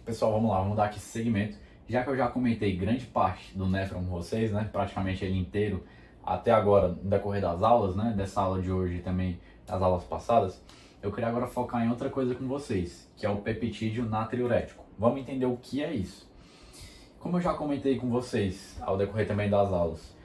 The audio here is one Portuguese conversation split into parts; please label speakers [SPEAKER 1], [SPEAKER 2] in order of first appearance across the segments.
[SPEAKER 1] Pessoal, vamos lá, vamos dar aqui segmento. Já que eu já comentei grande parte do Nefron com vocês, né, praticamente ele inteiro, até agora, no decorrer das aulas, né, dessa aula de hoje e também das aulas passadas, eu queria agora focar em outra coisa com vocês, que é o peptídeo natriurético. Vamos entender o que é isso. Como eu já comentei com vocês ao decorrer também das aulas,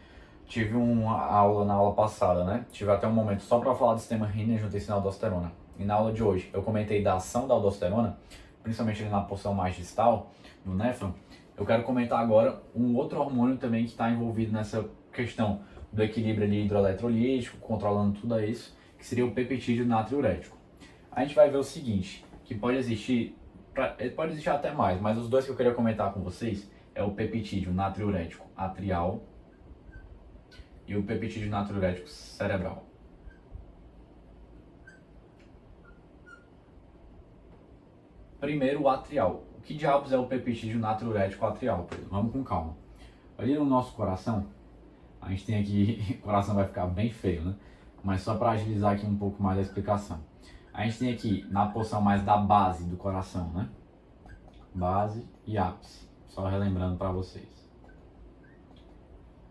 [SPEAKER 1] tive uma aula na aula passada, né, tive até um momento só para falar do sistema renina-angiotensina-aldosterona. E na aula de hoje eu comentei da ação da aldosterona, principalmente ali na porção mais distal, no Nefron. Eu quero comentar agora um outro hormônio também que está envolvido nessa questão do equilíbrio ali hidroeletrolítico, controlando tudo isso, que seria o peptídeo natriurético. A gente vai ver o seguinte, que pode existir até mais, mas os dois que eu queria comentar com vocês é o peptídeo natriurético atrial e o peptídeo natriurético cerebral. Primeiro, o atrial. O que diabos é o peptídeo natriurético atrial, Pedro? Vamos com calma. Ali no nosso coração, a gente tem aqui, o coração vai ficar bem feio, né? Mas só para agilizar aqui um pouco mais a explicação. A gente tem aqui, na porção mais da base do coração, né? Base e ápice. Só relembrando para vocês.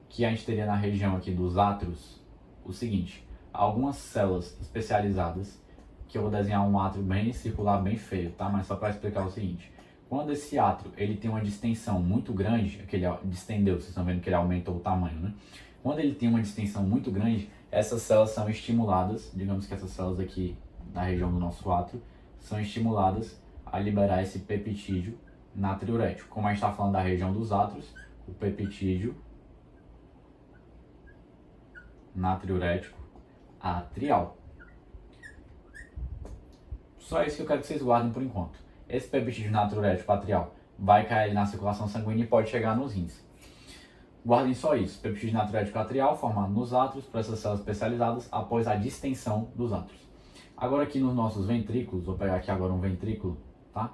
[SPEAKER 1] Que a gente teria na região aqui dos átrios, o seguinte. Algumas células especializadas, que eu vou desenhar um átrio bem circular, bem feio, tá? Mas só para explicar o seguinte. Quando esse átrio ele tem uma distensão muito grande, que ele distendeu, vocês estão vendo que ele aumentou o tamanho, né? Quando ele tem uma distensão muito grande, essas células são estimuladas, digamos que essas células aqui na região do nosso átrio, são estimuladas a liberar esse peptídeo natriurético. Como a gente está falando da região dos átrios, o peptídeo natriurético atrial. Só isso que eu quero que vocês guardem por enquanto. Esse peptídeo natriurético atrial vai cair na circulação sanguínea e pode chegar nos rins. Guardem só isso. Peptídeo natriurético atrial formado nos átrios por essas células especializadas após a distensão dos átrios. Agora aqui nos nossos ventrículos, vou pegar aqui agora um ventrículo, tá?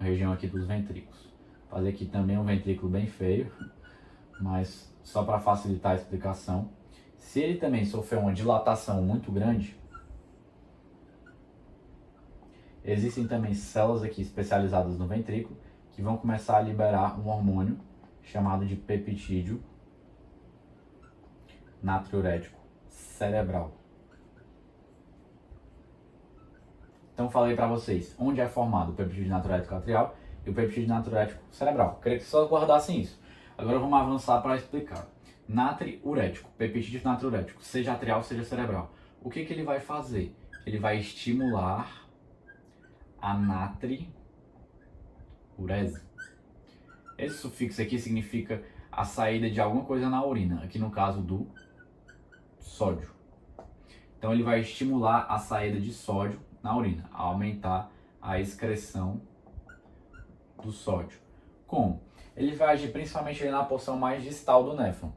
[SPEAKER 1] A região aqui dos ventrículos. Vou fazer aqui também um ventrículo bem feio, mas só para facilitar a explicação. Se ele também sofrer uma dilatação muito grande, existem também células aqui especializadas no ventrículo que vão começar a liberar um hormônio chamado de peptídeo natriurético cerebral. Então falei para vocês onde é formado o peptídeo natriurético atrial e o peptídeo natriurético cerebral. Queria que só guardassem isso. Agora vamos avançar para explicar. Natriurético, peptídeo natriurético, seja atrial, seja cerebral. O que ele vai fazer? Ele vai estimular a natriurese. Esse sufixo aqui significa a saída de alguma coisa na urina, aqui no caso do sódio. Então ele vai estimular a saída de sódio na urina, a aumentar a excreção do sódio. Como? Ele vai agir principalmente na porção mais distal do néfron,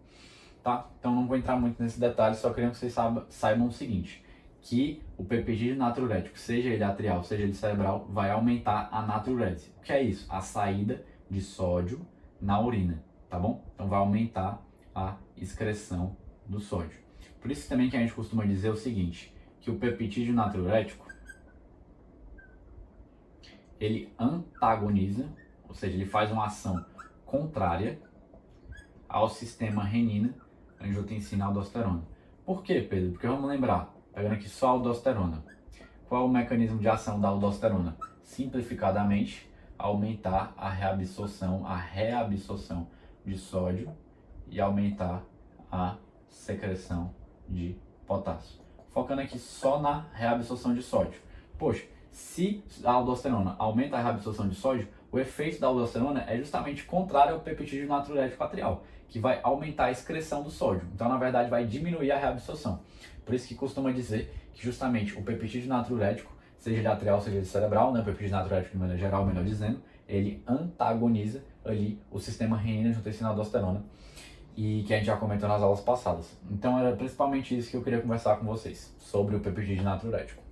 [SPEAKER 1] tá? Então não vou entrar muito nesse detalhe, só queria que vocês saibam o seguinte, que o peptídeo natriurético, seja ele atrial, seja ele cerebral, vai aumentar a natriurese. O que é isso? A saída de sódio na urina, tá bom? Então vai aumentar a excreção do sódio. Por isso também que a gente costuma dizer o seguinte, que o peptídeo natriurético, ele antagoniza, ou seja, ele faz uma ação contrária ao sistema renina-angiotensina-aldosterona. Por quê, Pedro? Porque vamos lembrar, pegando aqui só a aldosterona. Qual é o mecanismo de ação da aldosterona? Simplificadamente, aumentar a reabsorção de sódio e aumentar a secreção de potássio. Focando aqui só na reabsorção de sódio. Poxa, se a aldosterona aumenta a reabsorção de sódio, o efeito da aldosterona é justamente contrário ao peptídeo natriurético atrial, que vai aumentar a excreção do sódio. Então, na verdade, vai diminuir a reabsorção. Por isso que costuma dizer que justamente o peptídeo natriurético, seja ele atrial, seja ele cerebral, né, o peptídeo natriurético de maneira geral, melhor dizendo, ele antagoniza ali o sistema renina-angiotensina-aldosterona, e que a gente já comentou nas aulas passadas. Então era principalmente isso que eu queria conversar com vocês, sobre o peptídeo natriurético.